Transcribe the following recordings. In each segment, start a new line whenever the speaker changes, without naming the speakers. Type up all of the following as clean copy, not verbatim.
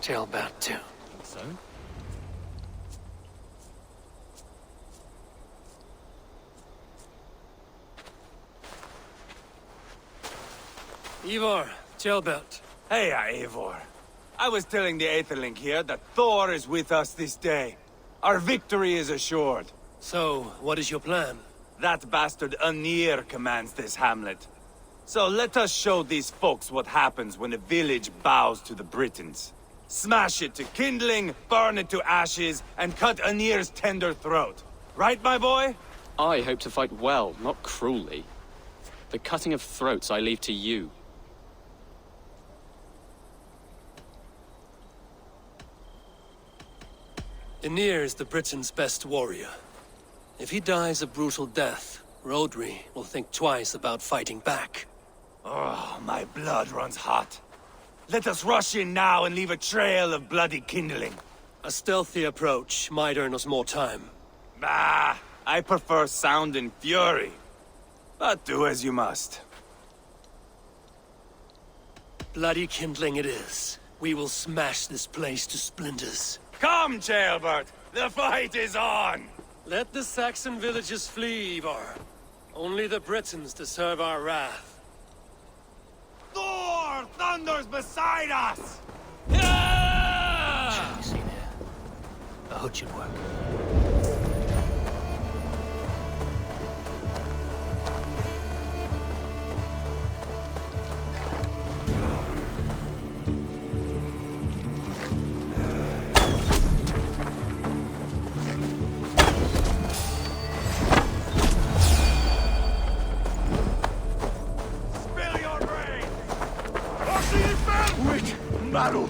Jailbound too.
So?
Ivor, jailbound.
Hey, Eivor. I was telling the Aetherlink here that Thor is with us this day. Our victory is assured.
So, what is your plan?
That bastard Anir commands this hamlet. So let us show these folks what happens when a village bows to the Britons. Smash it to kindling, burn it to ashes, and cut Anir's tender throat. Right, my boy?
I hope to fight well, not cruelly. The cutting of throats I leave to you.
Anir is the Britons' best warrior. If he dies a brutal death, Rodri will think twice about fighting back.
Oh, my blood runs hot. Let us rush in now and leave a trail of bloody kindling.
A stealthy approach might earn us more time.
Bah, I prefer sound and fury. But do as you must.
Bloody kindling it is. We will smash this place to splinters.
Come, Jailbert! The fight is on!
Let the Saxon villages flee, Ivar. Only the Britons deserve our wrath.
Thor thunders beside us!
See there. A hood should work.
Battle!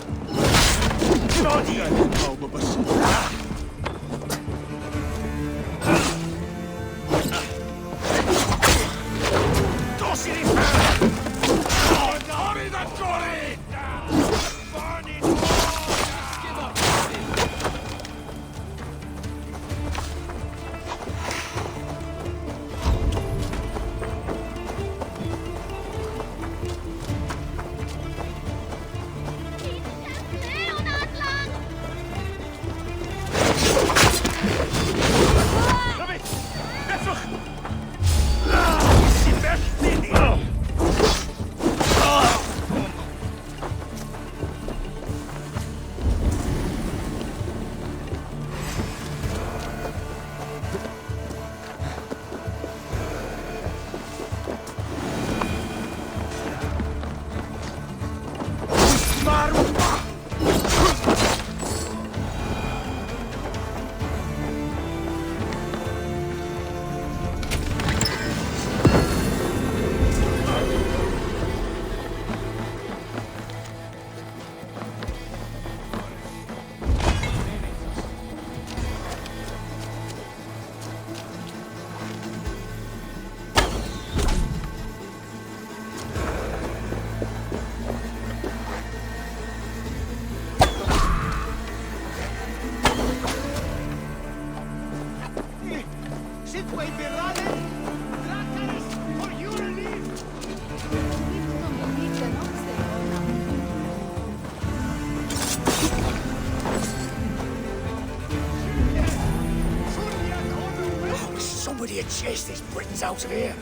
Chase these Britons out of here.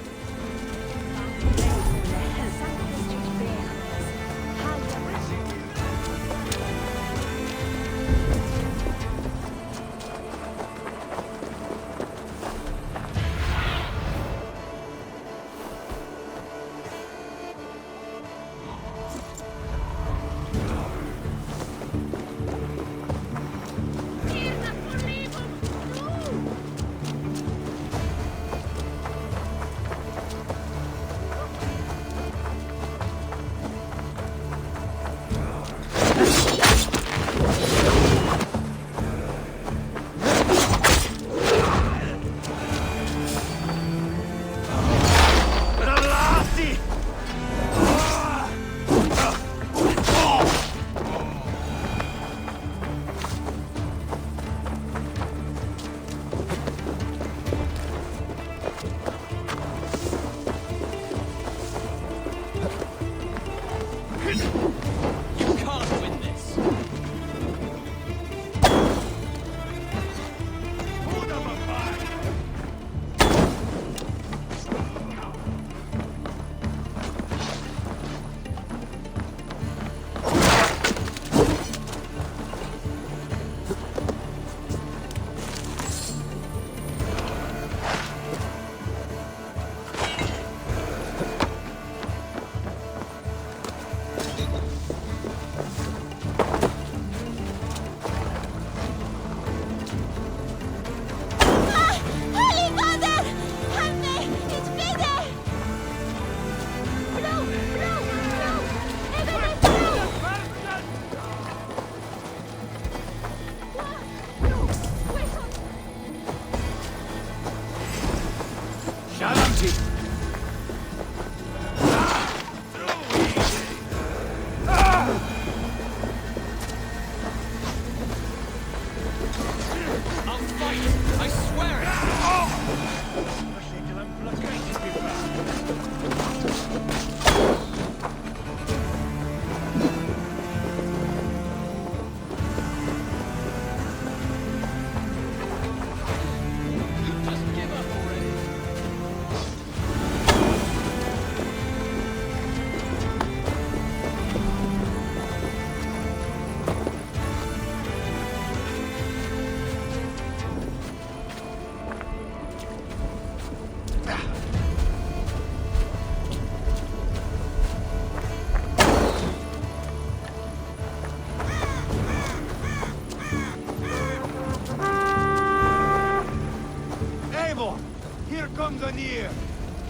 Aegonir!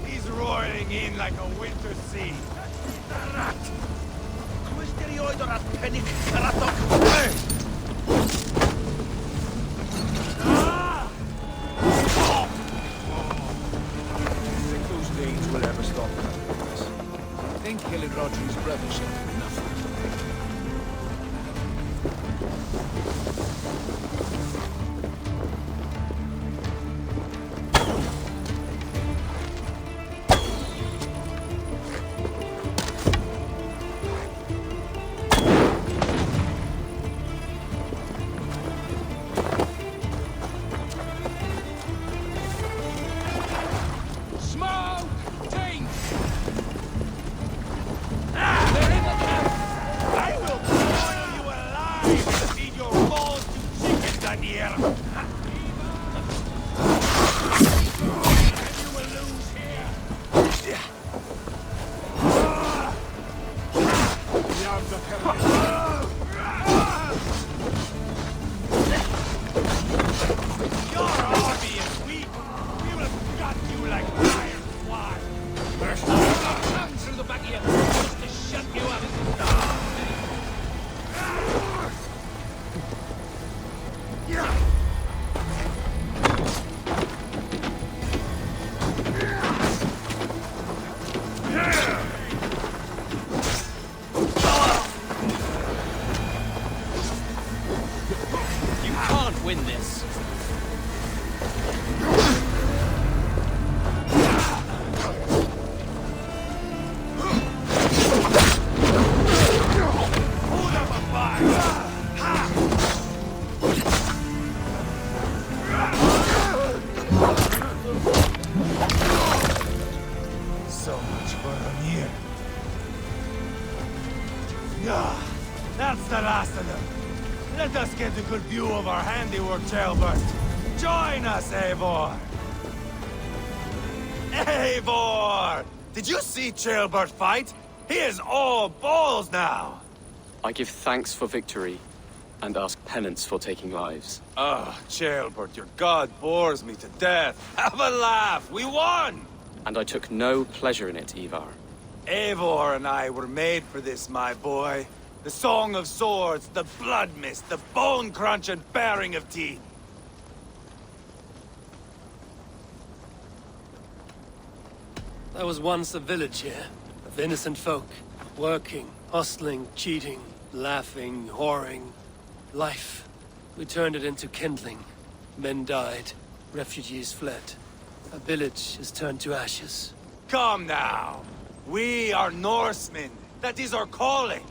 He's roaring in like a winter sea.
Think those Danes will ever stop us? I think killing Rodri's brother should be enough.
That's the last of them. Let us get a good view of our handiwork, Jailbird. Join us, Eivor! Eivor! Did you see Jailbird fight? He is all balls now!
I give thanks for victory, and ask penance for taking lives.
Oh, Jailbird, your god bores me to death. Have a laugh! We won!
And I took no pleasure in it, Ivar.
Eivor and I were made for this, my boy. The song of swords, the blood mist, the bone crunch and baring of teeth.
There was once a village here, of innocent folk, working, hustling, cheating, laughing, whoring. Life. We turned it into kindling. Men died, refugees fled. A village is turned to ashes.
Come now! We are Norsemen. That is our calling.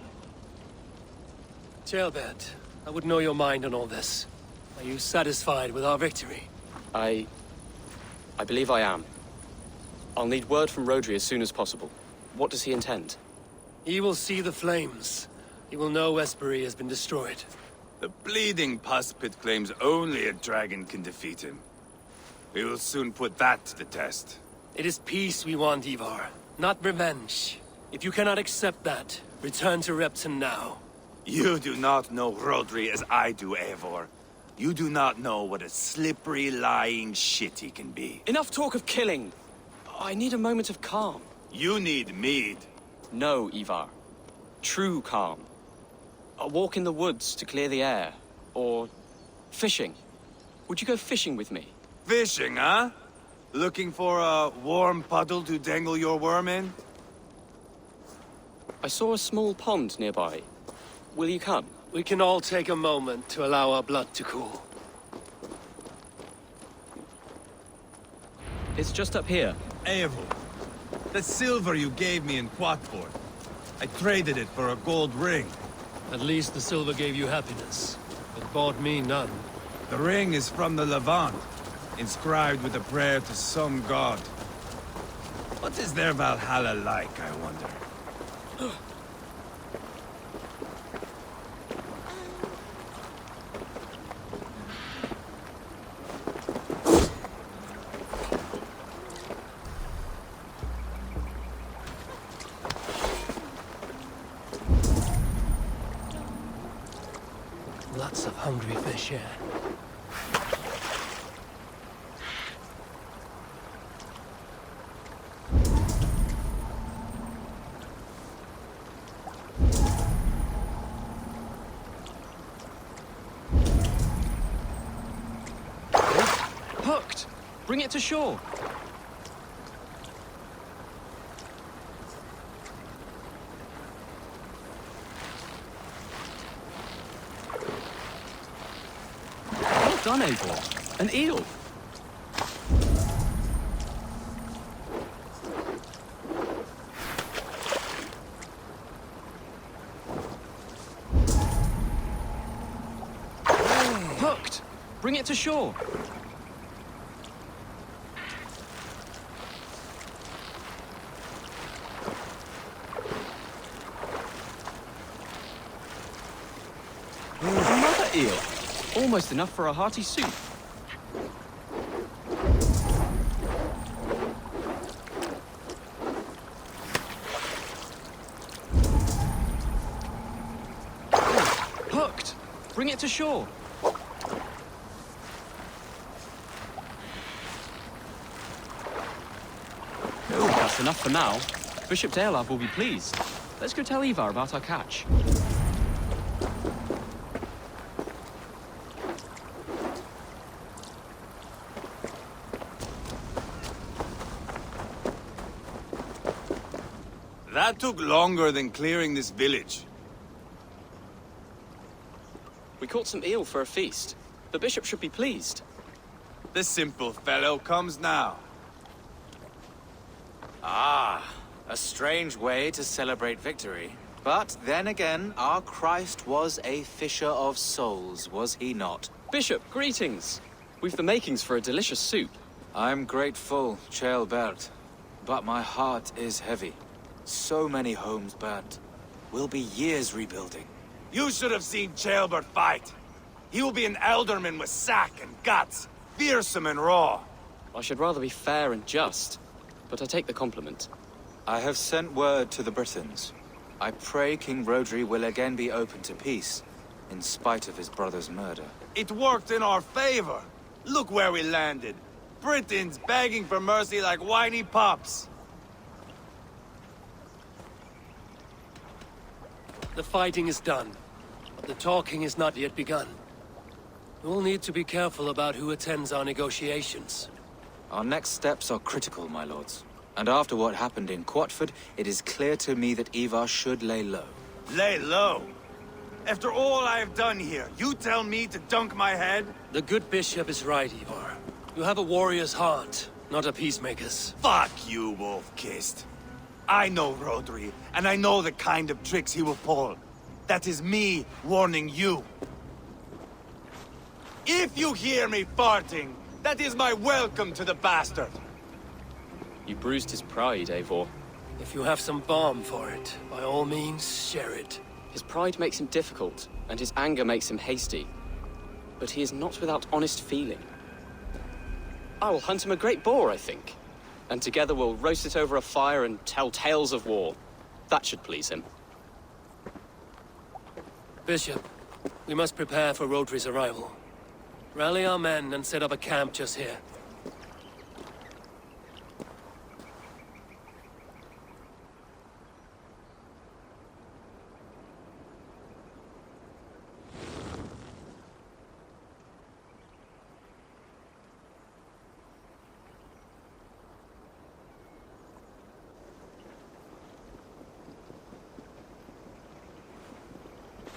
Jailbird, I would know your mind on all this. Are you satisfied with our victory?
I believe I am. I'll need word from Rodri as soon as possible. What does he intend?
He will see the flames. He will know Espery has been destroyed.
The bleeding pus pit claims only a dragon can defeat him. We will soon put that to the test.
It is peace we want, Ivar, not revenge. If you cannot accept that, return to Repton now.
You do not know Rodri as I do, Eivor. You do not know what a slippery, lying shit he can be.
Enough talk of killing! I need a moment of calm.
You need mead.
No, Ivar. True calm. A walk in the woods to clear the air. Or fishing. Would you go fishing with me?
Fishing, huh? Looking for a warm puddle to dangle your worm in?
I saw a small pond nearby. Will you come?
We can all take a moment to allow our blood to cool.
It's just up here.
Eivor, the silver you gave me in Quatford. I traded it for a gold ring.
At least the silver gave you happiness. It bought me none.
The ring is from the Levant, inscribed with a prayer to some god. What is their Valhalla like, I wonder?
Lots of hungry fish here.
Hooked! Bring it to shore! Well done, Eivor. An eel! Hooked! Bring it to shore! Another eel! Almost enough for a hearty soup. Hooked! Bring it to shore! Oh, that's enough for now. Bishop Daelab will be pleased. Let's go tell Ivar about our catch.
That took longer than clearing this village.
We caught some eel for a feast. The bishop should be pleased.
The simple fellow comes now.
Ah, a strange way to celebrate victory. But then again, our Christ was a fisher of souls, was he not?
Bishop, greetings! We've the makings for a delicious soup.
I'm grateful, Ceolbert, but my heart is heavy. So many homes burnt. We'll be years rebuilding.
You should have seen Ceolbert fight. He will be an elderman with sack and guts, fearsome and raw.
I should rather be fair and just, but I take the compliment.
I have sent word to the Britons. I pray King Rodri will again be open to peace, in spite of his brother's murder.
It worked in our favor. Look where we landed. Britons begging for mercy like whiny pups.
The fighting is done, but the talking is not yet begun. We'll need to be careful about who attends our negotiations.
Our next steps are critical, my lords. And after what happened in Quatford, it is clear to me that Ivar should lay low.
Lay low? After all I have done here, you tell me to dunk my head?
The good bishop is right, Ivar. You have a warrior's heart, not a peacemaker's.
Fuck you, wolf-kissed. I know Rodri, and I know the kind of tricks he will pull. That is me warning you. If you hear me farting, that is my welcome to the bastard.
You bruised his pride, Eivor.
If you have some balm for it, by all means, share it.
His pride makes him difficult, and his anger makes him hasty. But he is not without honest feeling. I will hunt him a great boar, I think. And together we'll roast it over a fire and tell tales of war. That should please him.
Bishop, we must prepare for Rodri's arrival. Rally our men and set up a camp just here.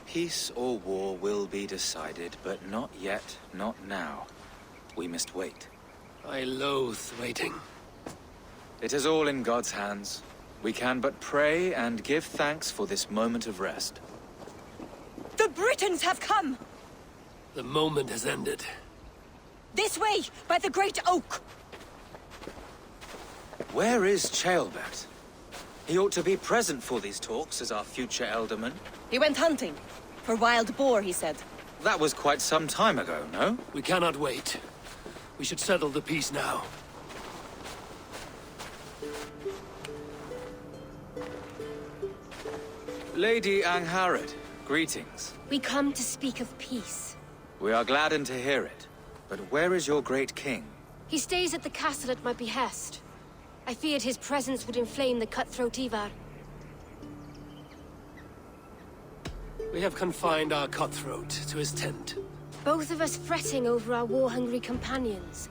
Peace or war will be decided, but not yet, not now. We must wait.
I loathe waiting.
It is all in God's hands. We can but pray and give thanks for this moment of rest.
The Britons have come!
The moment has ended.
This way, by the Great Oak!
Where is Ceolbert? He ought to be present for these talks as our future elderman.
He went hunting. For wild boar, he said.
That was quite some time ago, no?
We cannot wait. We should settle the peace now.
Lady Angharad, greetings.
We come to speak of peace.
We are gladdened to hear it. But where is your great king?
He stays at the castle at my behest. I feared his presence would inflame the cutthroat Ivar.
We have confined our cutthroat to his tent.
Both of us fretting over our war-hungry companions.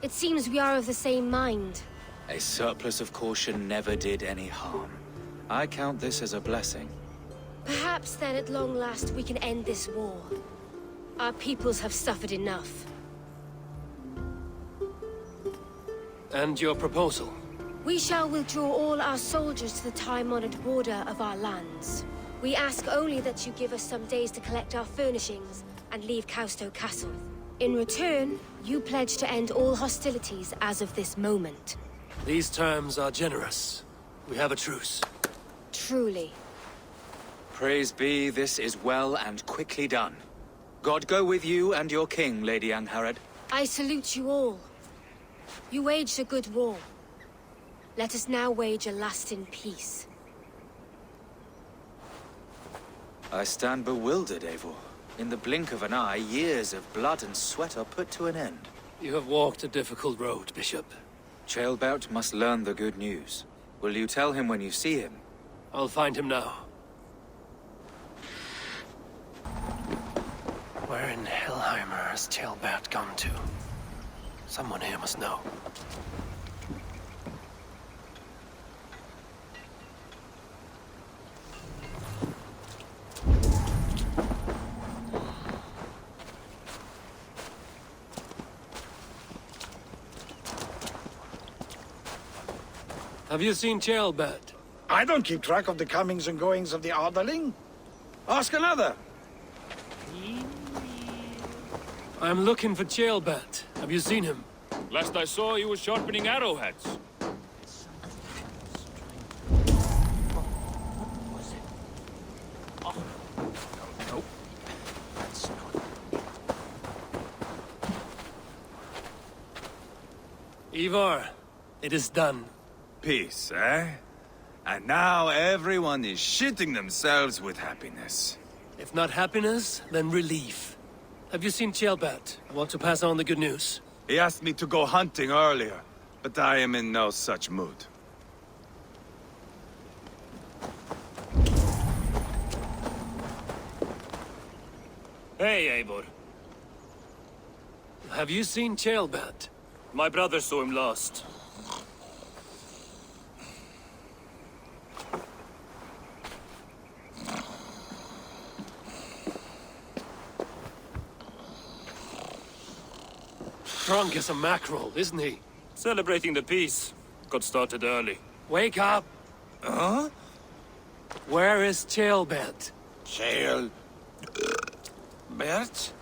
It seems we are of the same mind.
A surplus of caution never did any harm. I count this as a blessing.
Perhaps then at long last we can end this war. Our peoples have suffered enough.
And your proposal?
We shall withdraw all our soldiers to the time-honored border of our lands. We ask only that you give us some days to collect our furnishings and leave Causto Castle. In return, you pledge to end all hostilities as of this moment.
These terms are generous. We have a truce.
Truly.
Praise be, this is well and quickly done. God go with you and your king, Lady Angharad.
I salute you all. You waged a good war. Let us now wage a lasting peace.
I stand bewildered, Eivor. In the blink of an eye, years of blood and sweat are put to an end.
You have walked a difficult road, Bishop.
Ceolbert must learn the good news. Will you tell him when you see him?
I'll find him now. Where in Hellheimer has Ceolbert gone to? Someone here must know. Have you seen Ceolbert?
I don't keep track of the comings and goings of the Arderling. Ask another.
I'm looking for Ceolbert. Have you seen him?
Last I saw, he was sharpening arrowheads.
Ivar, it is done.
Peace, eh? And now everyone is shitting themselves with happiness.
If not happiness, then relief. Have you seen Ceolbert? I want to pass on the good news.
He asked me to go hunting earlier, but I am in no such mood.
Hey, Eivor.
Have you seen Ceolbert?
My brother saw him last.
Drunk as a mackerel, isn't he?
Celebrating the peace. Got started early.
Wake up!
Huh?
Where is Ceolbert?
Bert?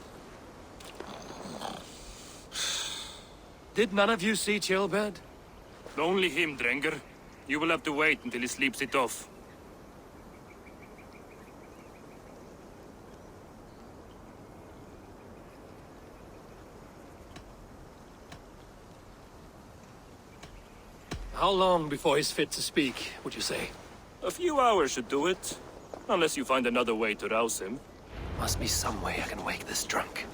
Did none of you see Ceolbert?
Only him, Drenger. You will have to wait until he sleeps it off.
How long before he's fit to speak, would you say?
A few hours should do it. Unless you find another way to rouse him.
Must be some way I can wake this drunk.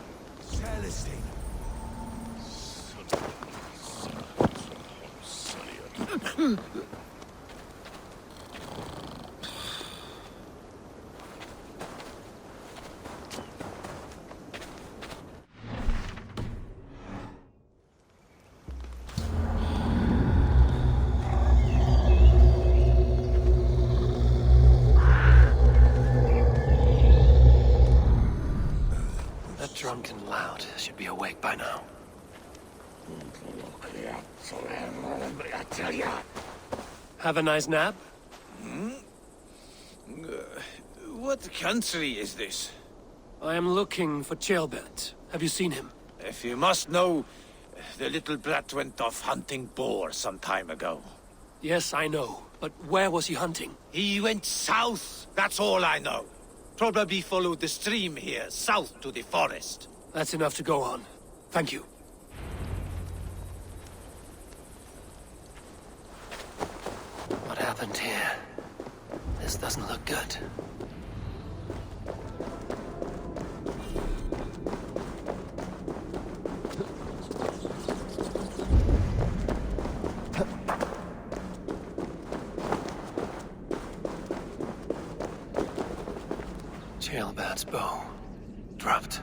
That drunken loud should be awake by now. Have a nice nap?
What country is this?
I am looking for Ceolbert. Have you seen him?
If you must know, the little brat went off hunting boar some time ago.
Yes, I know. But where was he hunting?
He went south, that's all I know. Probably followed the stream here, south to the forest.
That's enough to go on. Thank you. What happened here? This doesn't look good. Ceolbert's bow. Dropped.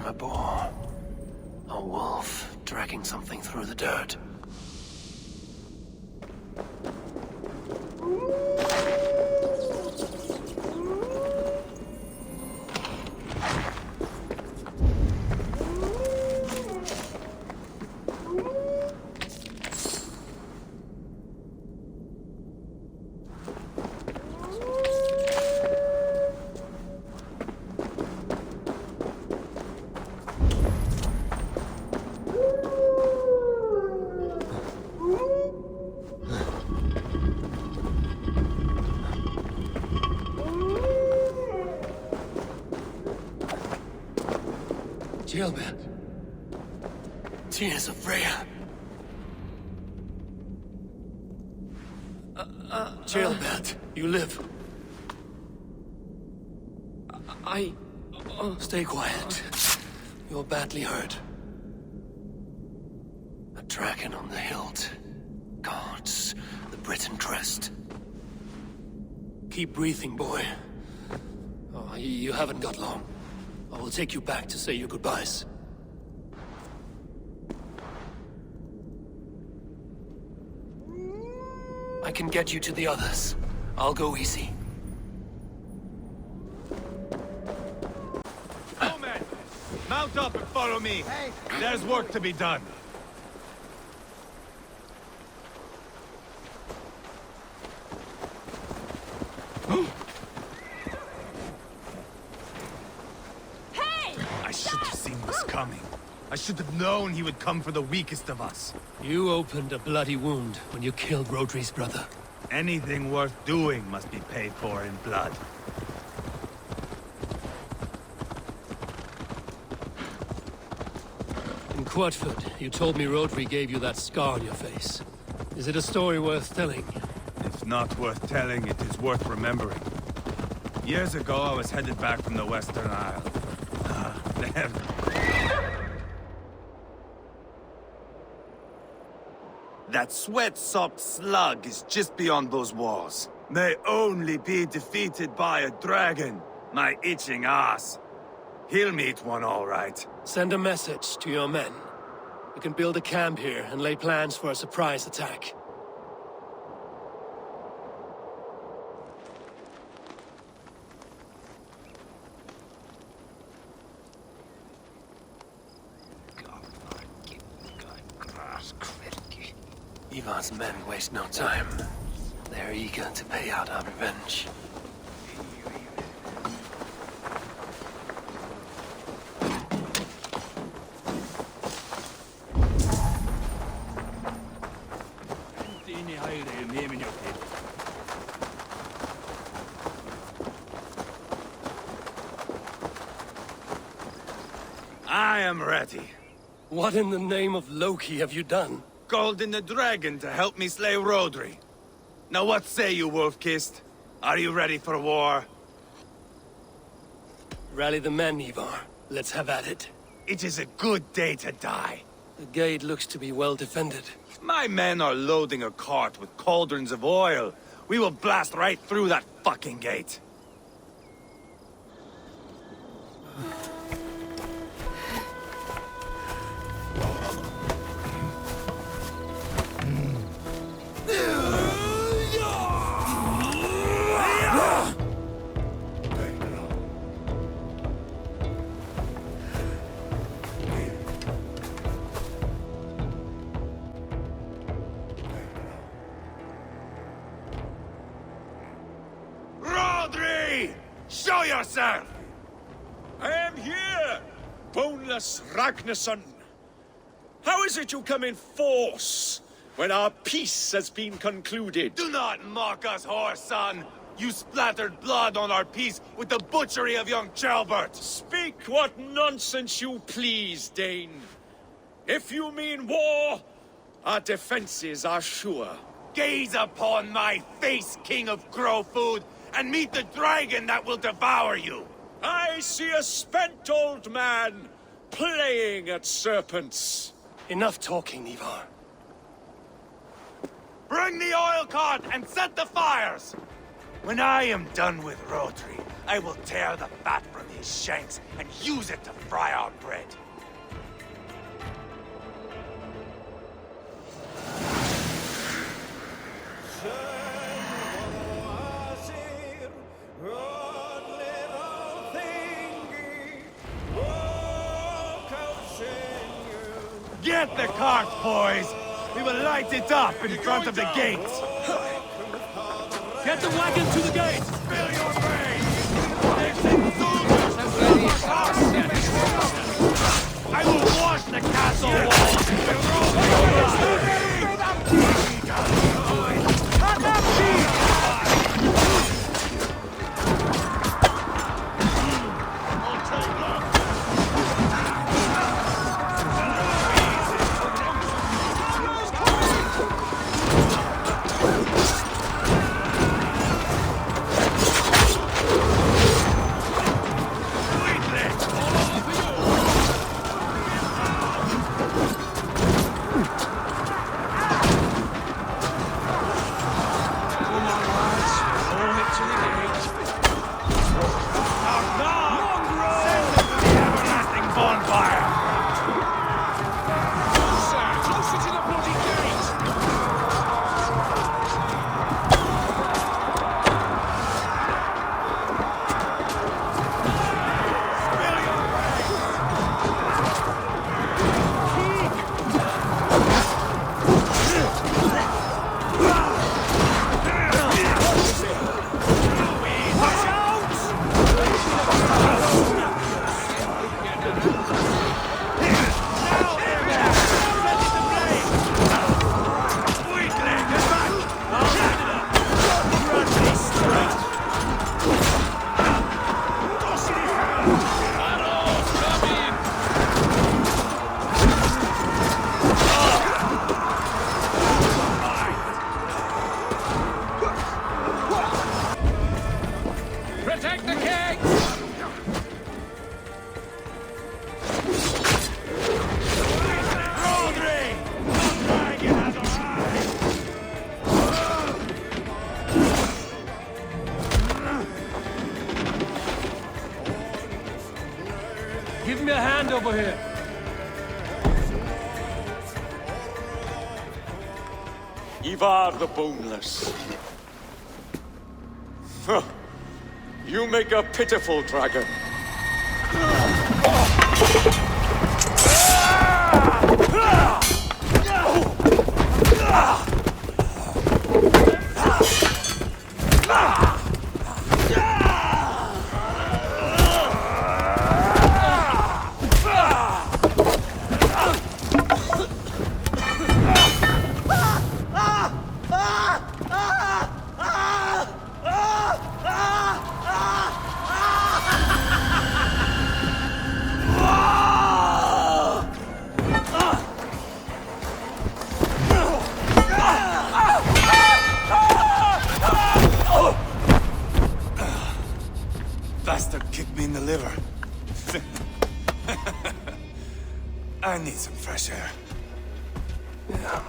from a boar. A wolf dragging something through the dirt. Jailbird. Tears of Freya. Jailbird, you live. Stay quiet. You're badly hurt. A dragon on the hilt. Guards the Briton crest. Keep breathing, boy. Oh, you haven't got long. I will take you back to say your goodbyes. I can get you to the others. I'll go easy.
Oh, men! Mount up and follow me. There's work to be done. I should have seen this coming. I should have known he would come for the weakest of us.
You opened a bloody wound when you killed Rodri's brother.
Anything worth doing must be paid for in blood.
In Quatford, you told me Rodri gave you that scar on your face. Is it a story worth telling?
If not worth telling, it is worth remembering. Years ago, I was headed back from the Western Isle. That sweat-sopped slug is just beyond those walls. May only be defeated by a dragon, my itching ass. He'll meet one all right.
Send a message to your men. We can build a camp here and lay plans for a surprise attack. Ivar's men waste no time. They're eager to pay out our revenge.
I am ready.
What in the name of Loki have you done?
Called in the dragon to help me slay Rodri. Now what say you, Wolf-Kissed? Are you ready for war?
Rally the men, Ivar. Let's have at it.
It is a good day to die.
The gate looks to be well defended.
My men are loading a cart with cauldrons of oil. We will blast right through that fucking gate. Show yourself!
I am here, boneless Ragnarsson. How is it you come in force when our peace has been concluded?
Do not mock us, whoreson! You splattered blood on our peace with the butchery of young Chalbert!
Speak what nonsense you please, Dane. If you mean war, our defenses are sure.
Gaze upon my face, King of Grow Food, and meet the dragon that will devour you!
I see a spent old man playing at serpents.
Enough talking, Ivar.
Bring the oil cart and set the fires! When I am done with Rodri, I will tear the fat from his shanks and use it to fry our bread. Get the cart, boys! We will light it up in front of the gates!
Get the wagon to the gate!
Fill your brains! I will wash the castle walls!
Give me a hand over here.
Ivar the Boneless. Huh. You make a pitiful dragon.
Bastard kicked me in the liver. I need some fresh air.
Yeah.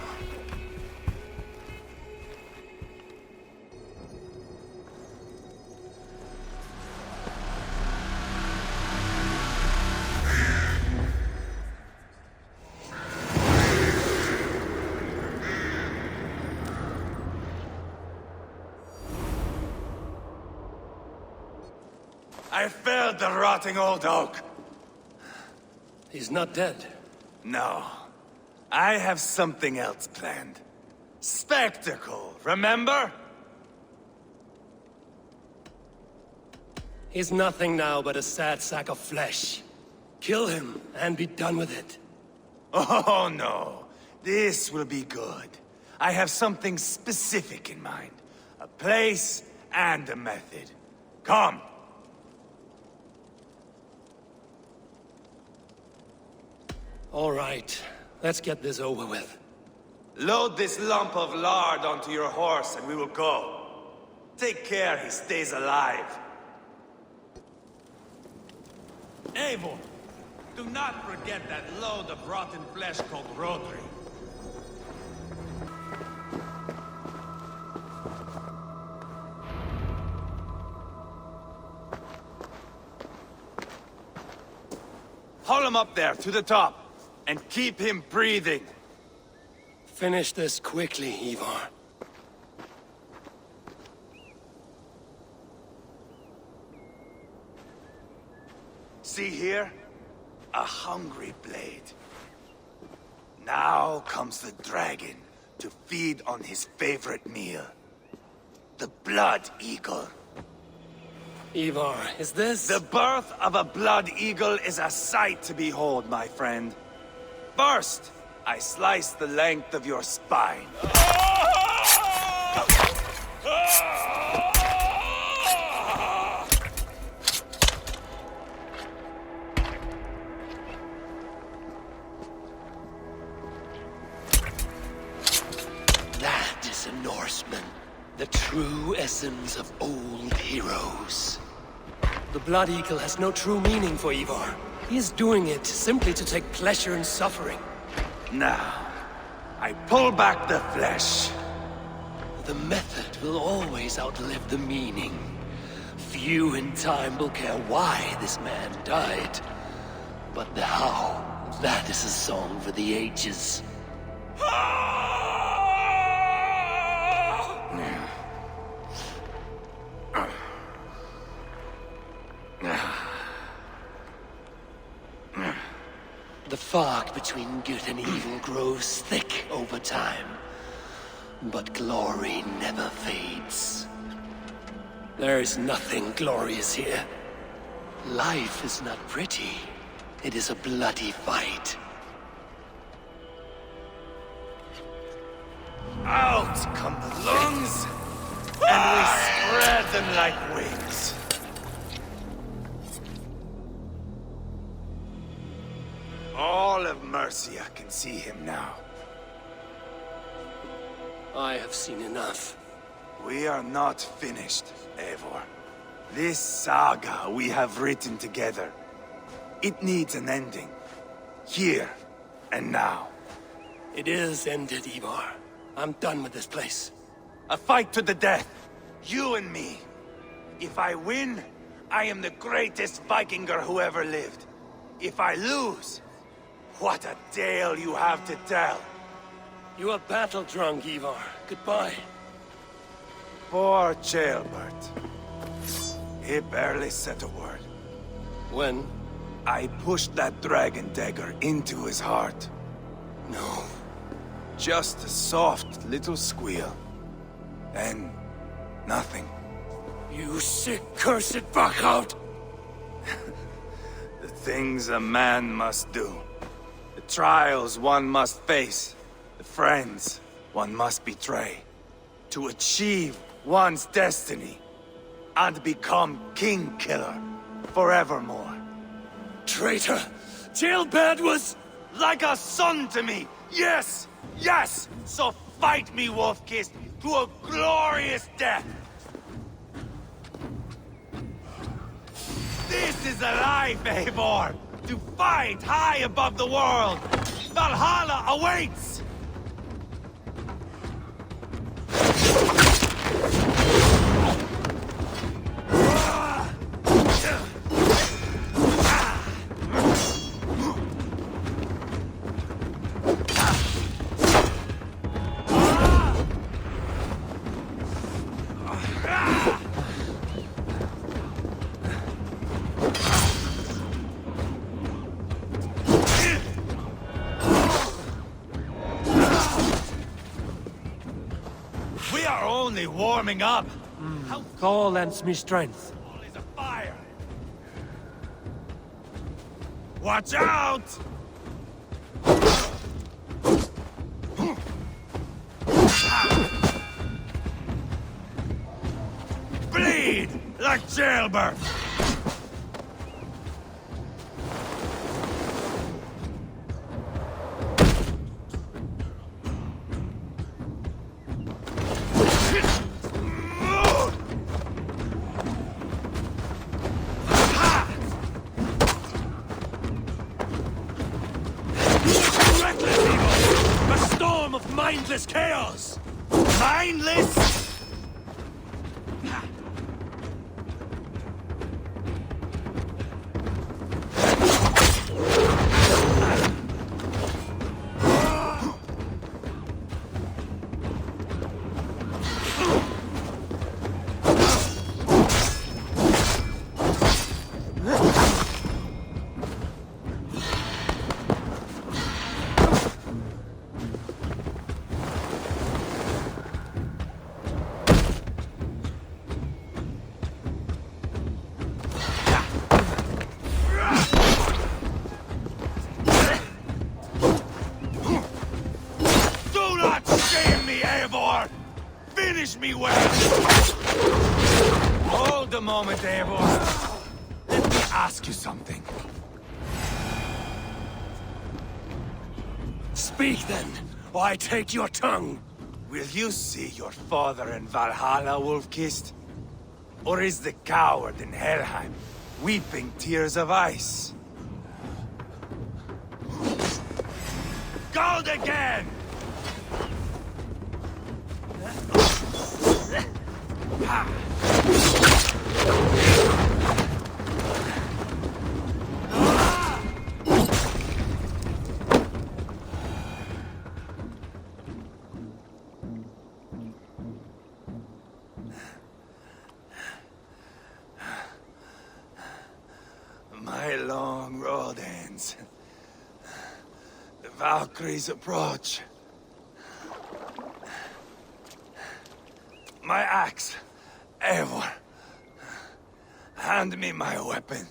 I felled the rotting old oak.
He's not dead.
No. I have something else planned. Spectacle, remember?
He's nothing now but a sad sack of flesh. Kill him and be done with it.
Oh, no. This will be good. I have something specific in mind. A place and a method. Come.
All right, let's get this over with.
Load this lump of lard onto your horse and we will go. Take care he stays alive. Eivor, do not forget that load of rotten flesh called Rodri. him up there to the top, and keep him breathing.
Finish this quickly, Ivar.
See here? A hungry blade. Now comes the dragon to feed on his favorite meal. The blood eagle.
Ivar, is this...
The birth of a blood eagle is a sight to behold, my friend. First, I slice the length of your spine.
That is a Norseman. The true essence of old heroes. The Blood Eagle has no true meaning for Ivar. He is doing it simply to take pleasure in suffering.
Now, I pull back the flesh.
The method will always outlive the meaning. Few in time will care why this man died. But the how, that is a song for the ages. The fog between good and evil grows thick over time. But glory never fades. There is nothing glorious here. Life is not pretty. It is a bloody fight.
Out come the lungs, and we spread them like wings. All of Mercia can see him now.
I have seen enough.
We are not finished, Eivor. This saga we have written together, it needs an ending. Here and now.
It is ended, Ivar. I'm done with this place.
A fight to the death. You and me. If I win, I am the greatest Vikinger who ever lived. If I lose, what a tale you have to tell.
You are battle-drunk, Ivar. Goodbye.
Poor Ceolbert. He barely said a word.
When?
I pushed that dragon dagger into his heart.
No.
Just a soft little squeal. Then, nothing.
You sick, cursed fuck-out!
The things a man must do. The trials one must face. The friends one must betray. To achieve one's destiny. And become king-killer forevermore.
Traitor! Ceolbert was...
like a son to me! Yes! Yes! So fight me, Wolf-Kissed, to a glorious death! This is a life, Eivor! To fight high above the world! Valhalla awaits! We are only warming up.
Thor lends me strength.
All is afire. Watch out! Bleed like Ceolbert.
Mindless chaos!
Mindless? Finish me well! Hold a moment, Eivor. Let me ask you something.
Speak then, or I take your tongue.
Will you see your father in Valhalla, wolf-kissed? Or is the coward in Helheim weeping tears of ice? Gold again! My long road ends. The Valkyries approach. My axe, Eivor. Hand me my weapon.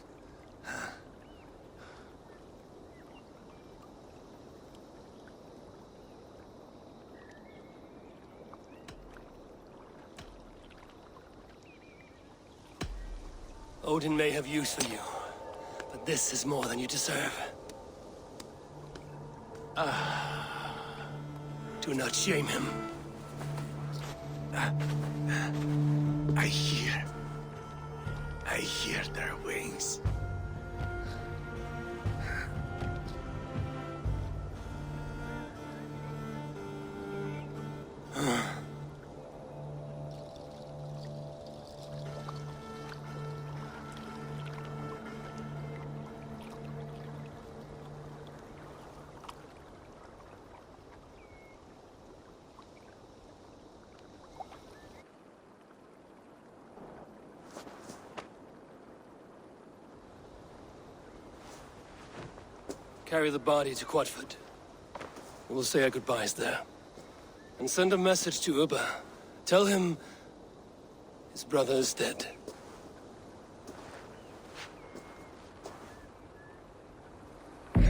Odin may have use for you, but this is more than you deserve. Do not shame him.
I hear their wings.
Carry the body to Quatford. We'll say our goodbyes there. And send a message to Ubba. Tell him his brother is dead.
I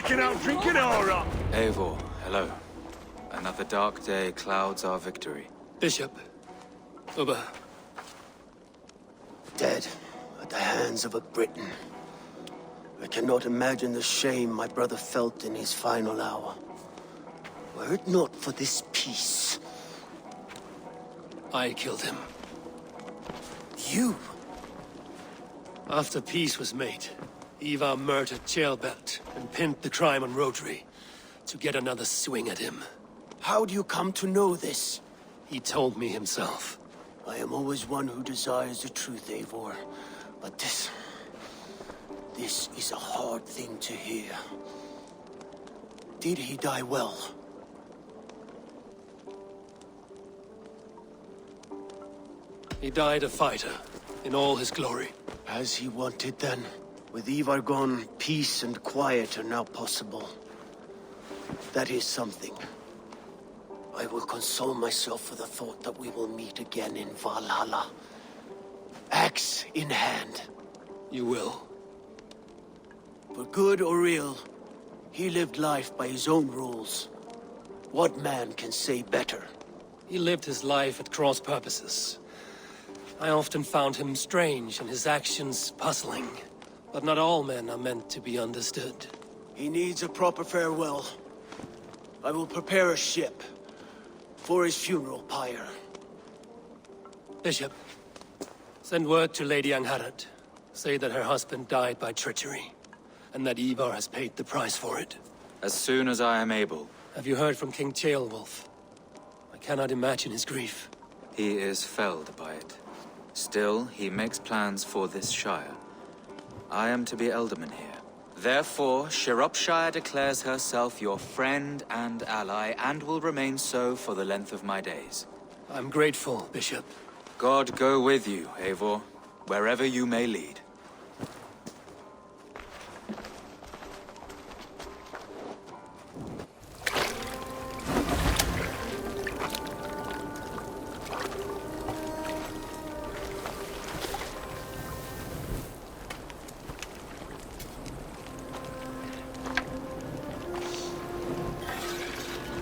can outdrink an aura!
Eivor, hello. Another dark day clouds our victory.
Bishop. Ubba.
Dead at the hands of a Briton. I cannot imagine the shame my brother felt in his final hour. Were it not for this peace.
I killed him.
You?
After peace was made, Ivar murdered Ceolbert and pinned the crime on Rotary to get another swing at him.
How do you come to know this?
He told me himself.
I am always one who desires the truth, Eivor. But this is a hard thing to hear. Did he die well?
He died a fighter, in all his glory.
As he wanted then. With Ivar gone, peace and quiet are now possible. That is something. I will console myself for the thought that we will meet again in Valhalla. Axe in hand.
You will.
For good or ill, he lived life by his own rules. What man can say better?
He lived his life at cross purposes. I often found him strange and his actions puzzling. But not all men are meant to be understood.
He needs a proper farewell. I will prepare a ship for his funeral pyre.
Bishop, send word to Lady Angharad. Say that her husband died by treachery, and that Ivar has paid the price for it.
As soon as I am able.
Have you heard from King Ceolwulf? I cannot imagine his grief.
He is felled by it. Still, he makes plans for this shire. I am to be Alderman here. Therefore, Shropshire declares herself your friend and ally, and will remain so for the length of my days.
I'm grateful, Bishop.
God go with you, Eivor, wherever you may lead.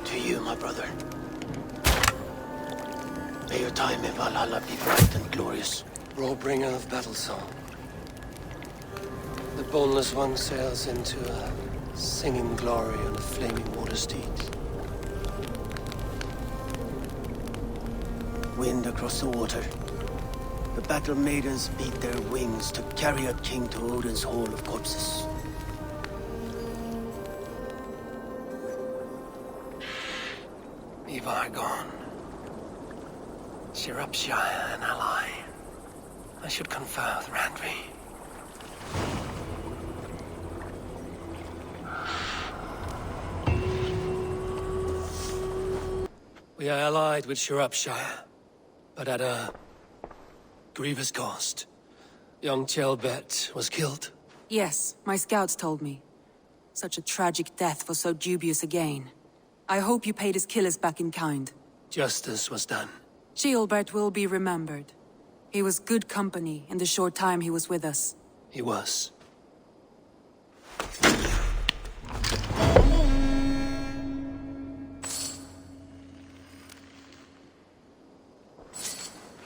To you, my brother. time in Valhalla be bright and glorious.
Roar-bringer of battle song. The boneless one sails into a singing glory on a flaming water steed.
Wind across the water. The battle maidens beat their wings to carry a king to Odin's hall of corpses.
Ivar gone. Shropshire an ally. I should confer with Randvi. We are allied with Shropshire, but at a grievous cost. Young Chelbet was killed.
Yes, my scouts told me. Such a tragic death for so dubious a gain. I hope you paid his killers back in kind.
Justice was done.
Ceolbert will be remembered. He was good company in the short time he was with us.
He was.